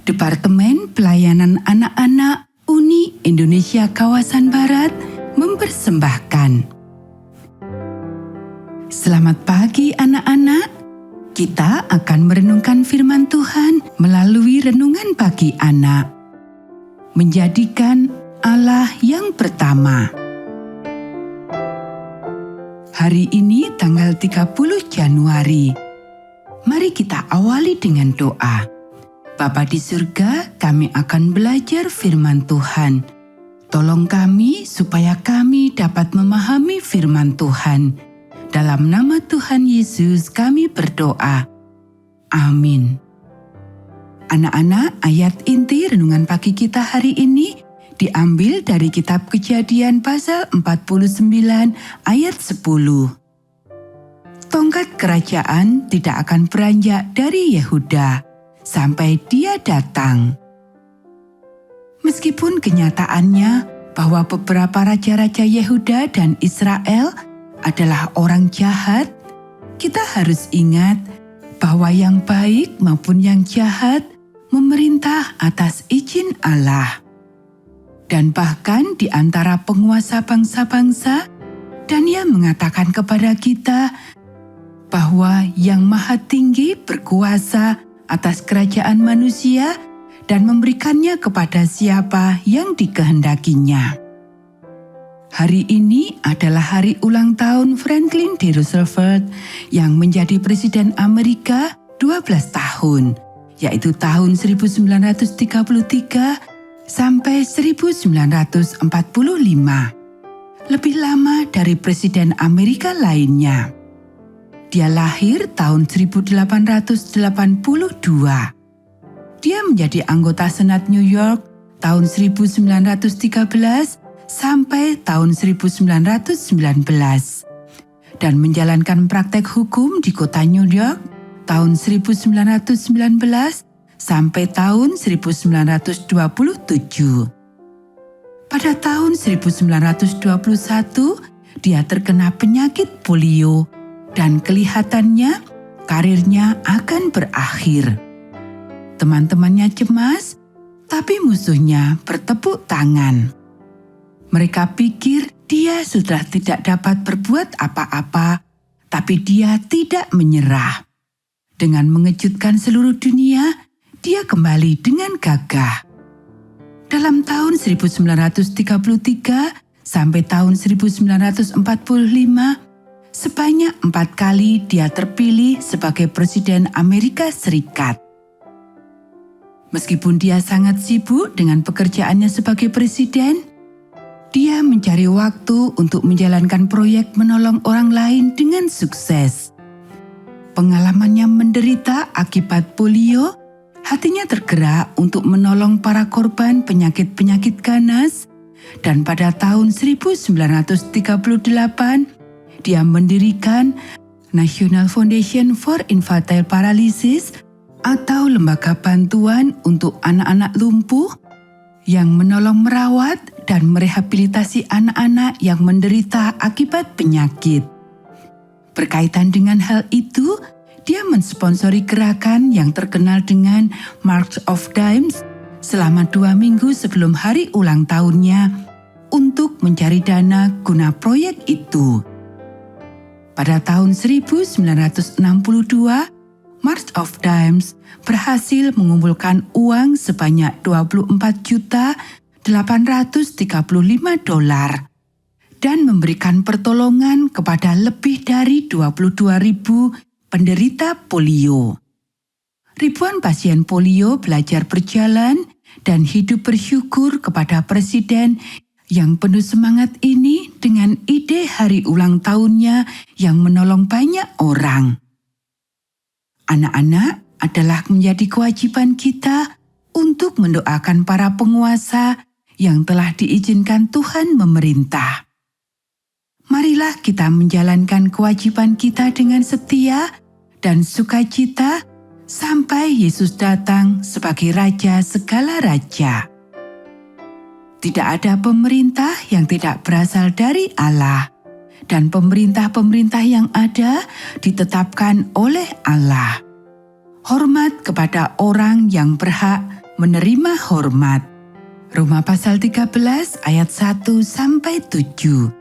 Departemen Pelayanan Anak-anak Uni Indonesia Kawasan Barat mempersembahkan. Selamat pagi anak-anak. Kita akan merenungkan firman Tuhan melalui renungan pagi anak. Menjadikan Allah yang pertama. Hari ini tanggal 30 Januari. Mari kita awali dengan doa. Bapa di surga, kami akan belajar firman Tuhan. Tolong kami supaya kami dapat memahami firman Tuhan. Dalam nama Tuhan Yesus kami berdoa. Amin. Anak-anak, ayat inti renungan pagi kita hari ini diambil dari kitab Kejadian pasal 49 ayat 10. Tongkat kerajaan tidak akan beranjak dari Yehuda sampai dia datang. Meskipun kenyataannya bahwa beberapa raja-raja Yehuda dan Israel adalah orang jahat, kita harus ingat bahwa yang baik maupun yang jahat memerintah atas izin Allah. Dan bahkan di antara penguasa bangsa-bangsa, Daniel mengatakan kepada kita bahwa Yang Maha Tinggi berkuasa atas kerajaan manusia dan memberikannya kepada siapa yang dikehendakinya. Hari ini adalah hari ulang tahun Franklin D. Roosevelt yang menjadi Presiden Amerika 12 tahun, yaitu tahun 1933 sampai 1945. Lebih lama dari Presiden Amerika lainnya. Dia lahir tahun 1882. Dia menjadi anggota Senat New York tahun 1913 sampai tahun 1919 dan menjalankan praktek hukum di kota New York tahun 1919 sampai tahun 1927. Pada tahun 1921, dia terkena penyakit polio dan kelihatannya karirnya akan berakhir. Teman-temannya cemas, tapi musuhnya bertepuk tangan. Mereka pikir dia sudah tidak dapat berbuat apa-apa, tapi dia tidak menyerah. Dengan mengejutkan seluruh dunia, dia kembali dengan gagah. Dalam tahun 1933 sampai tahun 1945, sebanyak 4 kali dia terpilih sebagai Presiden Amerika Serikat. Meskipun dia sangat sibuk dengan pekerjaannya sebagai presiden, dia mencari waktu untuk menjalankan proyek menolong orang lain dengan sukses. Pengalamannya menderita akibat polio, hatinya tergerak untuk menolong para korban penyakit-penyakit ganas, dan pada tahun 1938, dia mendirikan National Foundation for Infantile Paralysis atau lembaga bantuan untuk anak-anak lumpuh yang menolong merawat dan merehabilitasi anak-anak yang menderita akibat penyakit. Berkaitan dengan hal itu, dia mensponsori gerakan yang terkenal dengan March of Dimes selama 2 minggu sebelum hari ulang tahunnya untuk mencari dana guna proyek itu. Pada tahun 1962, March of Dimes berhasil mengumpulkan uang sebanyak $24.835 dan memberikan pertolongan kepada lebih dari 22.000 penderita polio. Ribuan pasien polio belajar berjalan dan hidup bersyukur kepada Presiden yang penuh semangat ini dengan ide hari ulang tahunnya yang menolong banyak orang. Anak-anak, adalah menjadi kewajiban kita untuk mendoakan para penguasa yang telah diizinkan Tuhan memerintah. Marilah kita menjalankan kewajiban kita dengan setia dan sukacita sampai Yesus datang sebagai Raja segala raja. Tidak ada pemerintah yang tidak berasal dari Allah, dan pemerintah-pemerintah yang ada ditetapkan oleh Allah. Hormat kepada orang yang berhak menerima hormat. Roma pasal 13 ayat 1-7.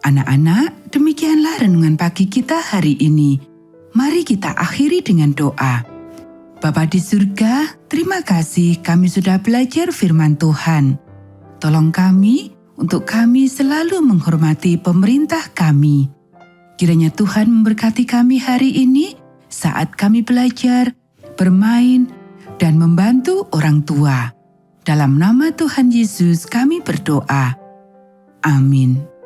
Anak-anak, demikianlah renungan pagi kita hari ini. Mari kita akhiri dengan doa. Bapa di surga, terima kasih kami sudah belajar firman Tuhan. Tolong kami untuk kami selalu menghormati pemerintah kami. Kiranya Tuhan memberkati kami hari ini saat kami belajar, bermain, dan membantu orang tua. Dalam nama Tuhan Yesus kami berdoa. Amin.